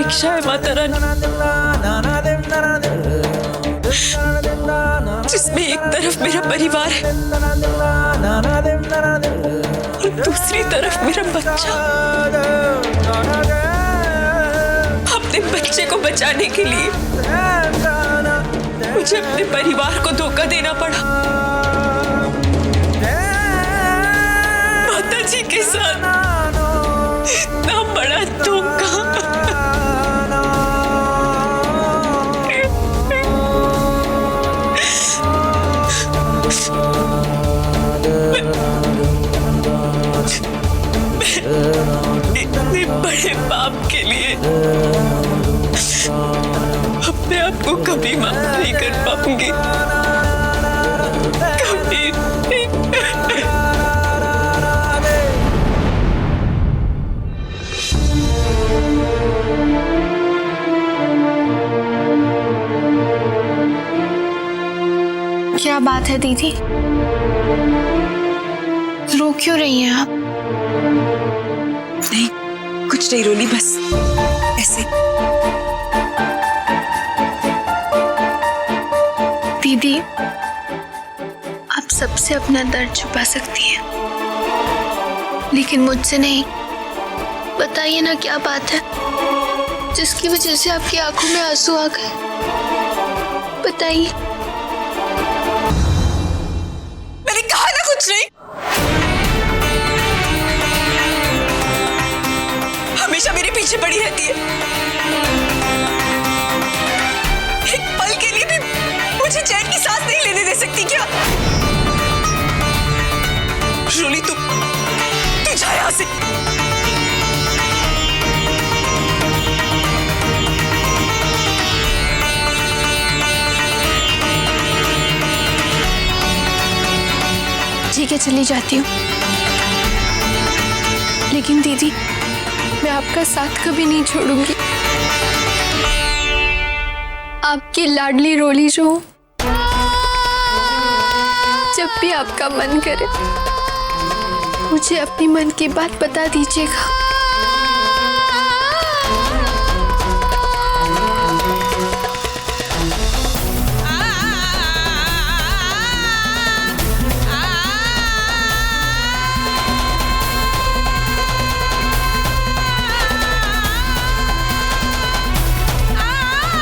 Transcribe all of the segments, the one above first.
प्रतीक्षा है माता रानी, जिसमें एक तरफ मेरा परिवार है और दूसरी तरफ मेरा बच्चा। अपने बच्चे को बचाने के लिए मुझे अपने परिवार को धोखा देना पड़ा। माता जी के साथ इतना बड़ा धोखा। इतने बड़े पाप के लिए अपने आप को कभी माफ नहीं कर पाऊंगी, कभी नहीं। क्या बात है दीदी, रो क्यों रही हैं आप? नहीं, कुछ नहीं रोली, बस ऐसे। दीदी, आप सबसे अपना दर्द छुपा सकती हैं, लेकिन मुझसे नहीं। बताइए ना क्या बात है जिसकी वजह से आपकी आंखों में आंसू आ गए? बताइए। मैंने कहा ना कुछ नहीं। हमेशा मेरे पीछे पड़ी रहती है, एक पल के लिए भी मुझे चैन की सांस नहीं लेने दे सकती क्या? रोली, तू जा यहां से। ठीक है, चली जाती हूँ, लेकिन दीदी मैं आपका साथ कभी नहीं छोड़ूंगी। आपकी लाडली रोली जो हूं, जब भी आपका मन करे मुझे अपनी मन की बात बता दीजिएगा।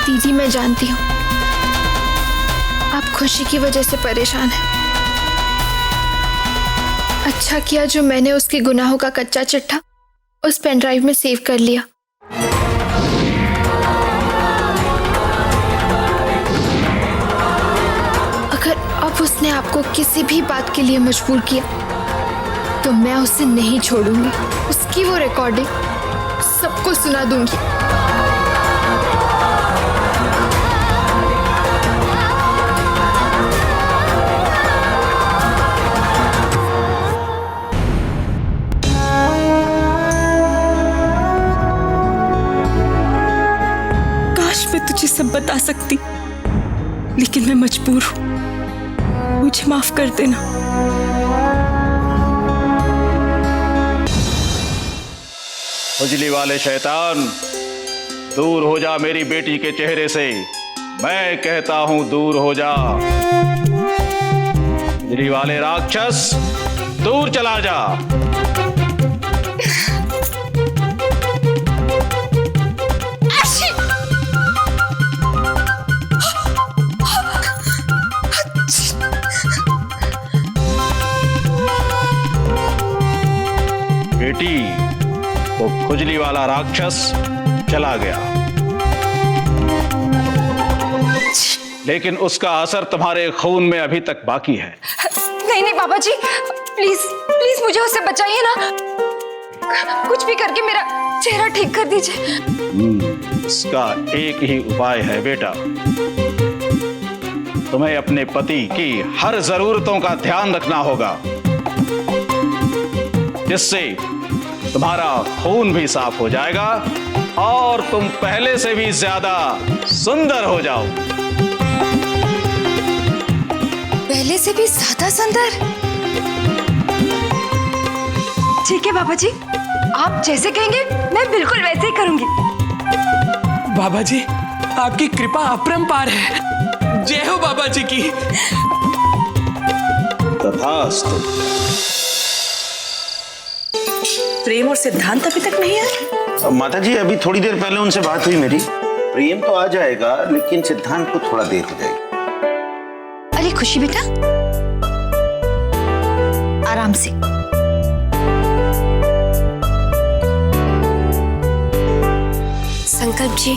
दीदी, मैं जानती हूँ आप खुशी की वजह से परेशान हैं। अच्छा किया जो मैंने उसके गुनाहों का कच्चा चिट्ठा उस पेन ड्राइव में सेव कर लिया। अगर अब उसने आपको किसी भी बात के लिए मजबूर किया तो मैं उसे नहीं छोड़ूंगी। उसकी वो रिकॉर्डिंग सबको सुना दूंगी। तुझे सब बता सकती, लेकिन मैं मजबूर हूं। मुझे माफ कर देना। खुजली वाले शैतान, दूर हो जा मेरी बेटी के चेहरे से। मैं कहता हूं दूर हो जा। खुजली वाले राक्षस, दूर चला जा। बेटी, वो खुजली वाला राक्षस चला गया, लेकिन उसका असर तुम्हारे खून में अभी तक बाकी है। नहीं नहीं बाबा जी, प्लीज प्लीज मुझे उससे बचाइए ना। कुछ भी करके मेरा चेहरा ठीक कर दीजिए। इसका एक ही उपाय है बेटा, तुम्हें अपने पति की हर जरूरतों का ध्यान रखना होगा, जिससे तुम्हारा खून भी साफ हो जाएगा और तुम पहले से भी ज्यादा सुंदर हो जाओ। पहले से भी ज्यादा सुंदर? ठीक है बाबा जी, आप जैसे कहेंगे मैं बिल्कुल वैसे ही करूंगी। बाबा जी, आपकी कृपा अपरंपार है। जय हो बाबा जी की। तथास्तु। प्रेम और सिद्धांत अभी तक नहीं आए? माता जी, अभी थोड़ी देर पहले उनसे बात हुई मेरी। प्रेम तो आ जाएगा, लेकिन सिद्धांत को थोड़ा देर हो जाएगी। अरे खुशी बेटा, आराम से। संकल्प जी,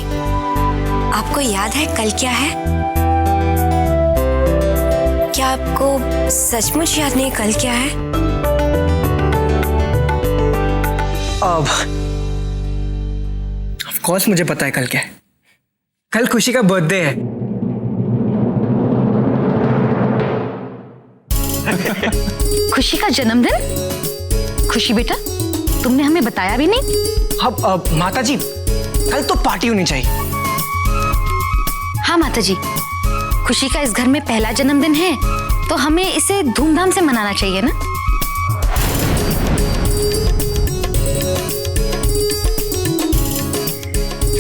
आपको याद है कल क्या है? क्या आपको सचमुच याद नहीं कल क्या है? अब ऑफ कोर्स मुझे पता है कल क्या है। कल खुशी का बर्थडे है। खुशी का जन्मदिन? खुशी बेटा, तुमने हमें बताया भी नहीं। अब माता जी, कल तो पार्टी होनी चाहिए। हाँ माता जी, खुशी का इस घर में पहला जन्मदिन है, तो हमें इसे धूमधाम से मनाना चाहिए ना।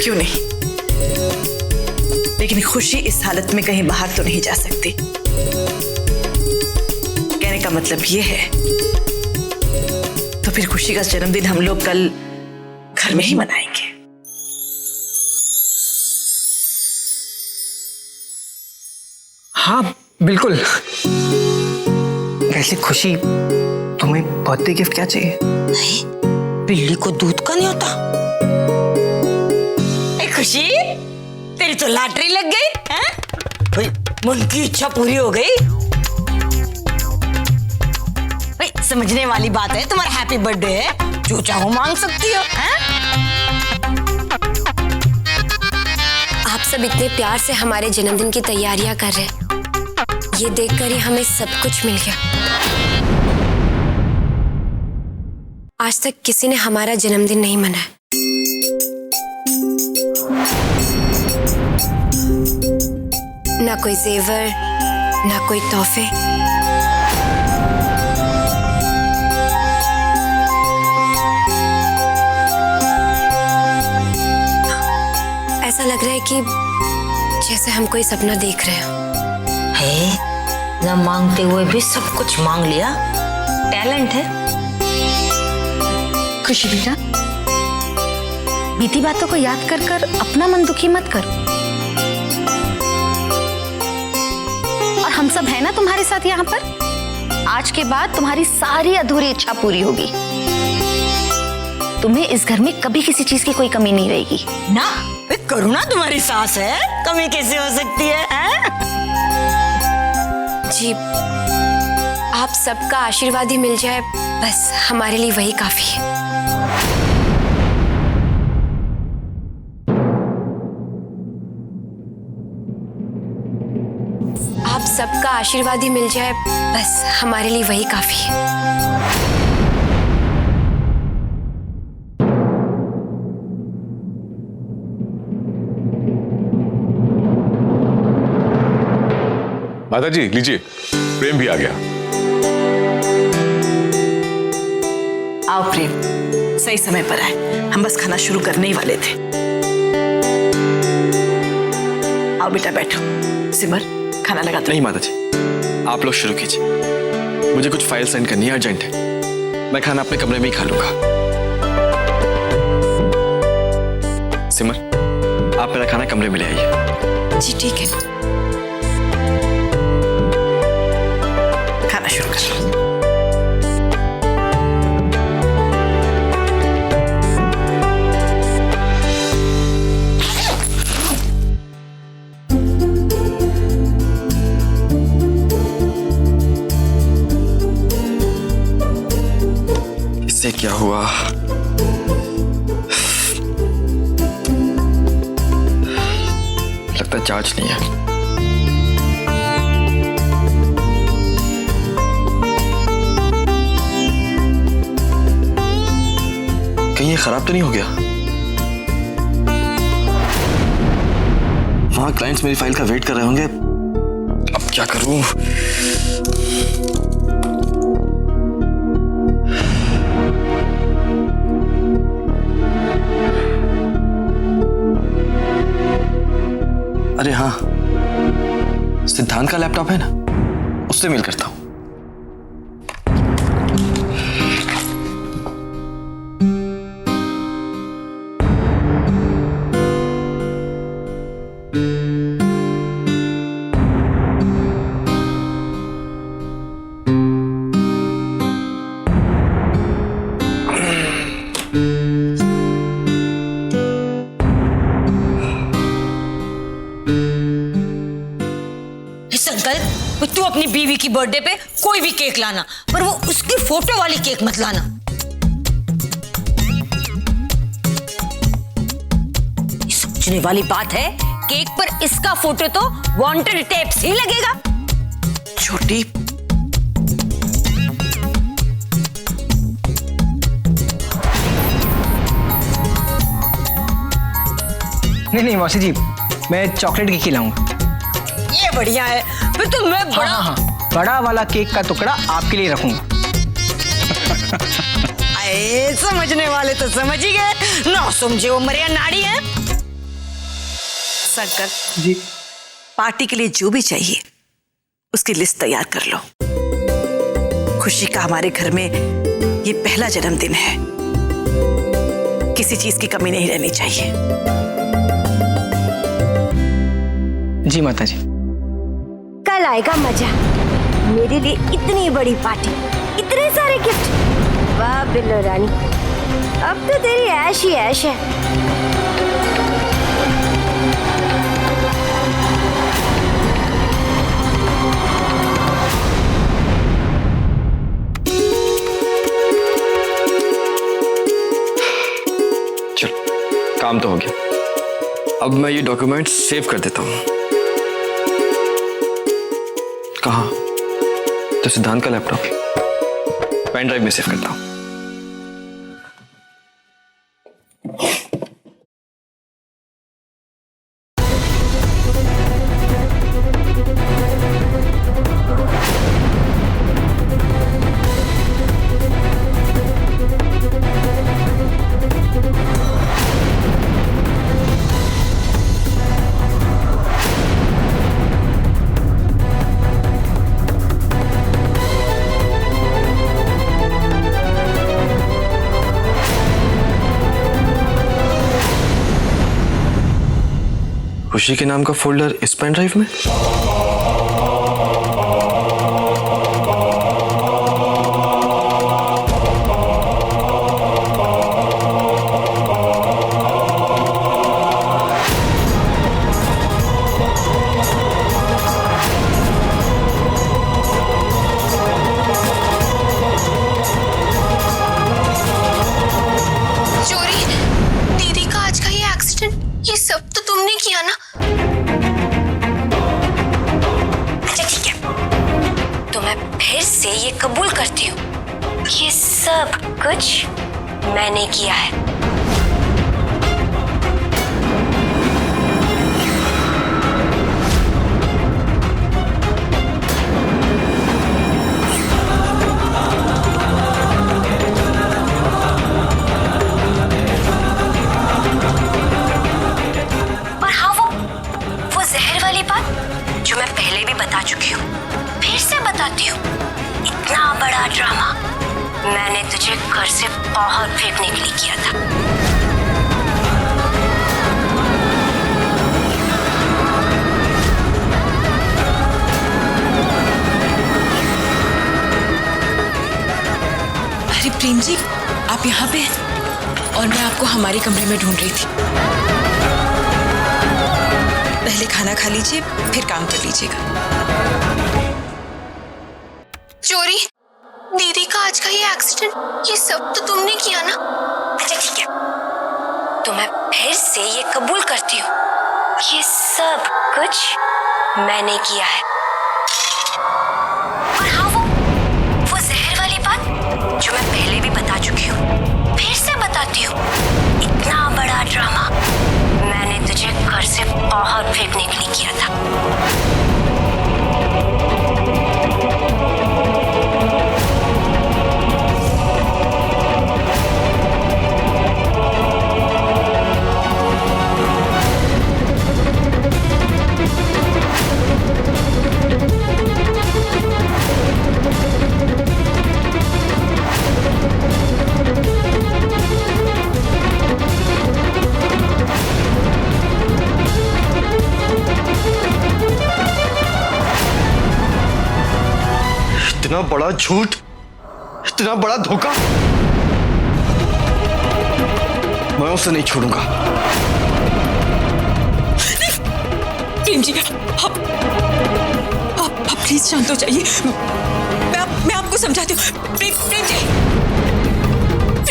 क्यों नहीं? लेकिन खुशी इस हालत में कहीं बाहर तो नहीं जा सकती। कहने का मतलब ये है, तो फिर खुशी का जन्मदिन हम लोग कल घर में ही मनाएंगे। हाँ बिल्कुल। वैसे खुशी, तुम्हें बर्थडे गिफ्ट क्या चाहिए? बिल्ली को दूध का नहीं होता। ए खुशी, तेरी तो लॉटरी लग गई हैं? भाई मन की इच्छा पूरी हो गई। भाई समझने वाली बात है, तुम्हारा हैप्पी बर्थडे है, जो चाहो मांग सकती हो हैं? आप सब इतने प्यार से हमारे जन्मदिन की तैयारियां कर रहे हैं, ये देखकर ही हमें सब कुछ मिल गया। आज तक किसी ने हमारा जन्मदिन नहीं मनाया। ना कोई जेवर, ना कोई तोहफे। ऐसा लग रहा है कि जैसे हम कोई सपना देख रहे हो। है ना, मांगते हुए भी सब कुछ मांग लिया। टैलेंट है। खुशी बेटा, बीती बातों को याद कर कर अपना मन दुखी मत करो। और हम सब है ना तुम्हारे साथ यहाँ पर। आज के बाद तुम्हारी सारी अधूरी इच्छा पूरी होगी। तुम्हें इस घर में कभी किसी चीज की कोई कमी नहीं रहेगी ना। करुणा तुम्हारी सास है, कमी कैसे हो सकती है? जी, आप सबका आशीर्वाद ही मिल जाए, बस हमारे लिए वही काफी है। आप सबका आशीर्वाद ही मिल जाए, बस हमारे लिए वही काफी है। माता जी लीजिए, प्रेम भी आ गया। आओ प्रेम, सही समय पर आए। हम बस खाना शुरू करने ही वाले थे। आओ बेटा बैठो। सिमर, खाना लगा दो। नहीं माता जी, आप लोग शुरू कीजिए। मुझे कुछ फाइल सेंड करनी है, अर्जेंट है। मैं खाना अपने कमरे में ही खा लूंगा। सिमर, आप मेरा खाना कमरे में ले आइए। जी ठीक है, खाना शुरू करो। इससे क्या हुआ? लगता चार्ज नहीं है। कहीं ये खराब तो नहीं हो गया? वहां क्लाइंट्स मेरी फाइल का वेट कर रहे होंगे। अब क्या करूं? सिद्धांत का लैपटॉप है ना, उससे मेल करता हूं। संकल्प, तू अपनी बीवी की बर्थडे पे कोई भी केक लाना, पर वो उसकी फोटो वाली केक मत लाना। सोचने वाली बात है, केक पर इसका फोटो तो वांटेड टेप ही लगेगा। छोटी, नहीं मौसी जी, मैं चॉकलेट केक खिलाऊंगा। ये बढ़िया है, फिर तो मैं बड़ा बड़ा वाला केक का टुकड़ा आपके लिए रखूंगा। अरे समझने वाले तो समझ ही गए, ना समझे वो मरिया नाड़ी है। संकल्प जी, पार्टी के लिए जो भी चाहिए उसकी लिस्ट तैयार कर लो। खुशी का हमारे घर में ये पहला जन्मदिन है, किसी चीज की कमी नहीं रहनी चाहिए। जी माता जी। कल आएगा मजा, मेरे लिए इतनी बड़ी पार्टी, इतने सारे गिफ्ट। वाह बिल्लो रानी, अब तो तेरी ऐश ही ऐश है। चलो, काम तो हो गया। अब मैं ये डॉक्यूमेंट सेव कर देता हूँ। कहाँ? तो सिद्धांत का लैपटॉप पेन ड्राइव में सेव करता हूँ। खुशी के नाम का फोल्डर इस पेन ड्राइव में? चोरी, दीदी का आज का ये एक्सीडेंट, ये सब तो तुमने किया ना? अच्छा ठीक है, तो मैं फिर से ये कबूल करती हूँ, ये सब कुछ मैंने किया है। और हाँ, वो जहर वाली बात जो मैं पहले भी बता चुकी हूँ, फिर से बताती हूँ। इतना बड़ा ड्रामा मैंने तुझे घर से बाहर फेंकने के लिए किया था। अरे प्रेम जी, आप यहाँ पे हैं और मैं आपको हमारे कमरे में ढूंढ रही थी। पहले खाना खा लीजिए, फिर काम कर लीजिएगा। चोरी, दीदी का आज का ये एक्सीडेंट, ये सब तो तुमने किया ना? अच्छा ठीक है, तो मैं फिर से ये कबूल करती हूँ, ये सब कुछ मैंने किया है। और हाँ, वो जहर वाली बात जो मैं पहले भी बता चुकी हूँ, फिर से बताती हूँ। इतना बड़ा ड्रामा मैंने तुझे घर से बाहर फेंकने के लिए किया था। इतना बड़ा झूठ, इतना बड़ा धोखा, मैं उसे नहीं छोड़ूंगा। प्रेम जी, आप प्लीज शांत हो जाइए। मैं आपको समझाती हूँ। प्रेम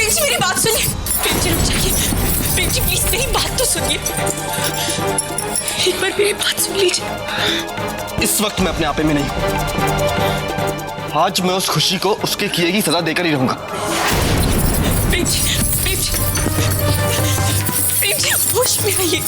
जी, मेरी बात सुनिए। प्रेम जी रुक जाइए। प्रेम जी प्लीज मेरी बात तो सुनिए। एक बार मेरी बात सुन लीजिए। इस वक्त मैं अपने आपे में नहीं। आज मैं उस खुशी को उसके किए की सजा देकर ही रहूंगा। प्रेम जी होश में आइए।